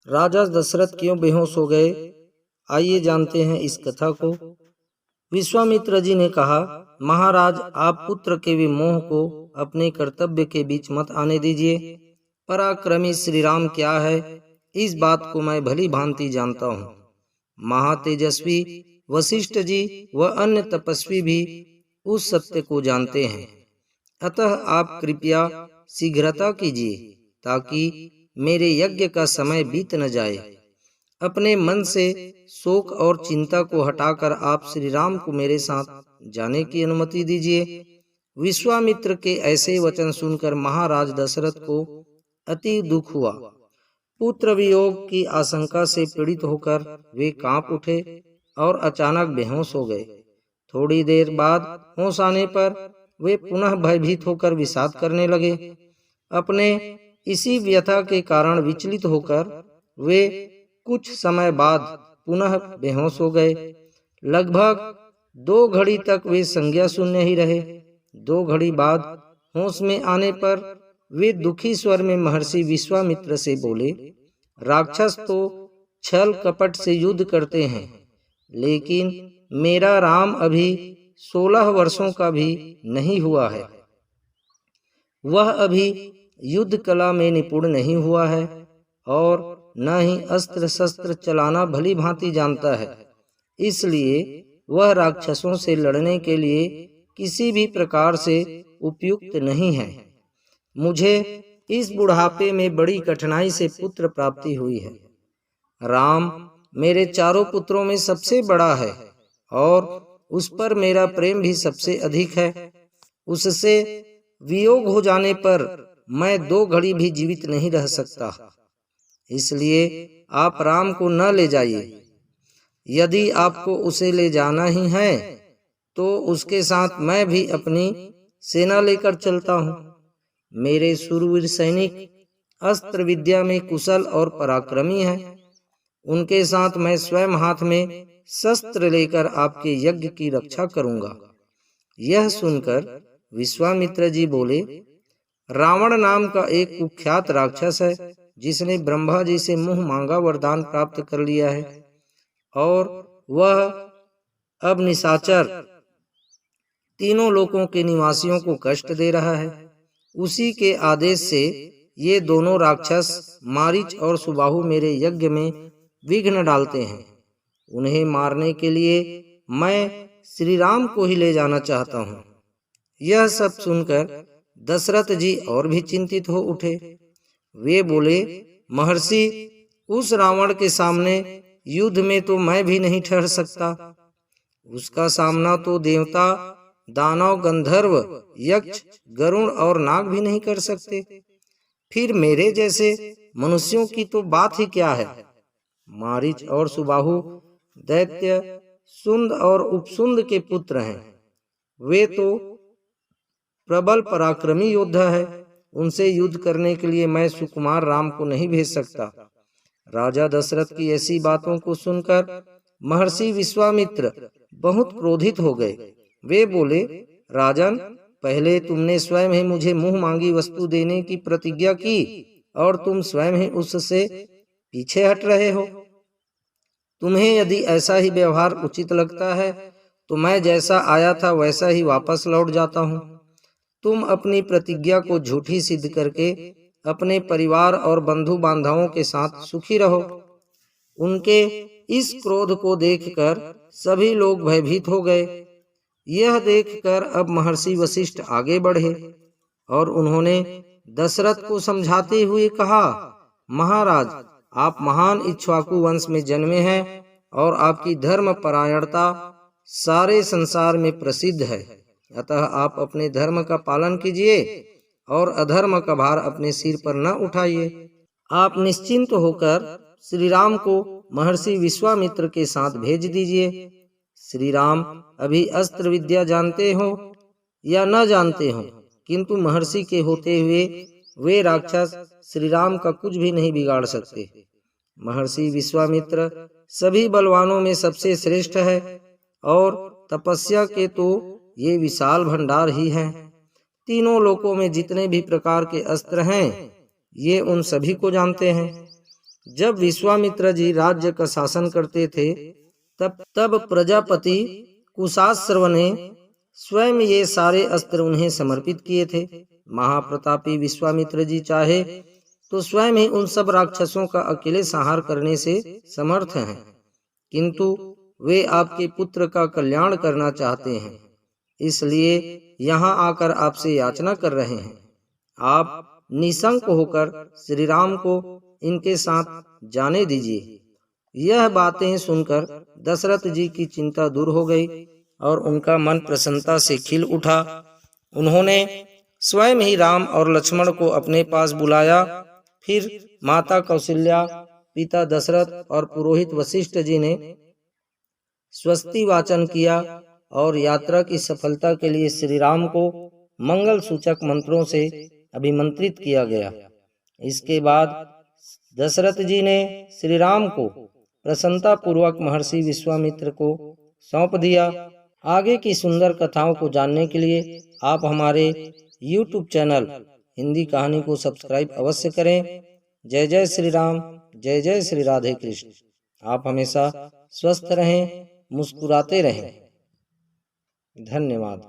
राजा दशरथ क्यों बेहोश हो गए, आइए जानते हैं इस कथा को। विश्वामित्र जी ने कहा, महाराज आप पुत्र के विमोह को अपने कर्तव्य के बीच मत आने दीजिए। पराक्रमी श्री राम क्या है, इस बात को मैं भली भांति जानता हूँ। महातेजस्वी वशिष्ठ जी व अन्य तपस्वी भी उस सत्य को जानते हैं। अतः आप कृपया शीघ्रता कीजिए ताकि मेरे यज्ञ का समय बीत न जाए। अपने मन से शोक और चिंता को हटाकर आप श्री राम को मेरे साथ जाने की अनुमति दीजिए। विश्वामित्र के ऐसे वचन सुनकर महाराज दशरथ को अति दुख हुआ। पुत्र वियोग की आशंका से पीड़ित होकर वे कांप उठे और अचानक बेहोश हो गए। थोड़ी देर बाद होश आने पर वे पुनः भयभीत होकर विषाद करने लगे। अपने इसी व्यथा के कारण विचलित होकर वे कुछ समय बाद पुनः बेहोश हो गए। लगभग 2 घड़ी तक वे संज्ञा शून्य ही रहे। 2 घड़ी बाद होश में आने पर वे दुखी स्वर में महर्षि विश्वामित्र से बोले, राक्षस तो छल कपट से युद्ध करते हैं, लेकिन मेरा राम अभी 16 वर्षों का भी नहीं हुआ है। वह अभी युद्ध कला में निपुण नहीं हुआ है और न ही अस्त्र शस्त्र चलाना भली भांति जानता है। इसलिए वह राक्षसों से लड़ने के लिए किसी भी प्रकार से उपयुक्त नहीं है। मुझे इस बुढ़ापे में बड़ी कठिनाई से पुत्र प्राप्ति हुई है। राम मेरे चारों पुत्रों में सबसे बड़ा है और उस पर मेरा प्रेम भी सबसे अधिक है। उससे वियोग हो जाने पर मैं 2 घड़ी भी जीवित नहीं रह सकता। इसलिए आप राम को न ले जाइए। यदि आपको उसे ले जाना ही है तो उसके साथ मैं भी अपनी सेना लेकर चलता हूँ। मेरे शूरवीर सैनिक अस्त्र विद्या में कुशल और पराक्रमी हैं। उनके साथ मैं स्वयं हाथ में शस्त्र लेकर आपके यज्ञ की रक्षा करूंगा। यह सुनकर विश्वामित्र जी बोले, रावण नाम का एक कुख्यात राक्षस है जिसने ब्रह्मा जी से मुंह मांगा वरदान प्राप्त कर लिया है और वह अब निशाचर तीनों लोकों के निवासियों को कष्ट दे रहा है। उसी के आदेश से ये दोनों राक्षस मारीच और सुबाहु मेरे यज्ञ में विघ्न डालते हैं। उन्हें मारने के लिए मैं श्री राम को ही ले जाना चाहता हूँ। यह सब सुनकर दशरथ जी और भी चिंतित हो उठे। वे बोले, महर्षि उस रावण के सामने युद्ध में तो मैं भी नहीं ठहर सकता। उसका सामना तो देवता, दानव, गंधर्व, यक्ष, गरुण और नाग भी नहीं कर सकते। फिर मेरे जैसे मनुष्यों की तो बात ही क्या है। मारीच और सुबाहु दैत्य सुंद और उपसुंद के पुत्र हैं। वे तो प्रबल पराक्रमी योद्धा है। उनसे युद्ध करने के लिए मैं सुकुमार राम को नहीं भेज सकता। राजा दशरथ की ऐसी बातों को सुनकर महर्षि विश्वामित्र बहुत क्रोधित हो गए। वे बोले, राजन, पहले तुमने स्वयं ही मुझे मुंह मांगी वस्तु देने की प्रतिज्ञा की और तुम स्वयं ही उससे पीछे हट रहे हो। तुम्हें यदि ऐसा ही व्यवहार उचित लगता है तो मैं जैसा आया था वैसा ही वापस लौट जाता हूँ। तुम अपनी प्रतिज्ञा को झूठी सिद्ध करके अपने परिवार और बंधु बांधवों के साथ सुखी रहो। उनके इस क्रोध को देखकर सभी लोग भयभीत हो गए। यह देखकर अब महर्षि वशिष्ठ आगे बढ़े और उन्होंने दशरथ को समझाते हुए कहा, महाराज, आप महान इक्ष्वाकु वंश में जन्मे हैं और आपकी धर्म परायणता सारे संसार में प्रसिद्ध है। अतः आप अपने धर्म का पालन कीजिए और अधर्म का भार अपने सिर पर न उठाइए। आप निश्चिंत होकर श्री राम को महर्षि विश्वामित्र के साथ भेज दीजिए। श्री राम अभी अस्त्र विद्या जानते हो या न जानते हो, किंतु महर्षि के होते हुए वे राक्षस श्री राम का कुछ भी नहीं बिगाड़ सकते। महर्षि विश्वामित्र सभी बलवानों में सबसे श्रेष्ठ है और तपस्या के तो ये विशाल भंडार ही हैं। तीनों लोकों में जितने भी प्रकार के अस्त्र हैं ये उन सभी को जानते हैं। जब विश्वामित्र जी राज्य का शासन करते थे तब प्रजापति कुशाश्रव ने स्वयं ये सारे अस्त्र उन्हें समर्पित किए थे। महाप्रतापी विश्वामित्र जी चाहे तो स्वयं ही उन सब राक्षसों का अकेले संहार करने से समर्थ हैं, किंतु वे आपके पुत्र का कल्याण करना चाहते हैं, इसलिए यहाँ आकर आपसे याचना कर रहे हैं। आप निशंक होकर श्री राम को इनके साथ जाने दीजिए। यह बातें सुनकर दशरथ जी की चिंता दूर हो गई और उनका मन प्रसन्नता से खिल उठा। उन्होंने स्वयं ही राम और लक्ष्मण को अपने पास बुलाया। फिर माता कौशल्या, पिता दशरथ और पुरोहित वशिष्ठ जी ने स्वस्ति वाचन किया और यात्रा की सफलता के लिए श्री राम को मंगल सूचक मंत्रों से अभिमंत्रित किया गया। इसके बाद दशरथ जी ने श्री राम को प्रसन्नता पूर्वक महर्षि विश्वामित्र को सौंप दिया। आगे की सुंदर कथाओं को जानने के लिए आप हमारे YouTube चैनल हिंदी कहानी को सब्सक्राइब अवश्य करें। जय जय श्री राम, जय जय श्री राधे कृष्ण। आप हमेशा स्वस्थ रहें, मुस्कुराते रहें। धन्यवाद।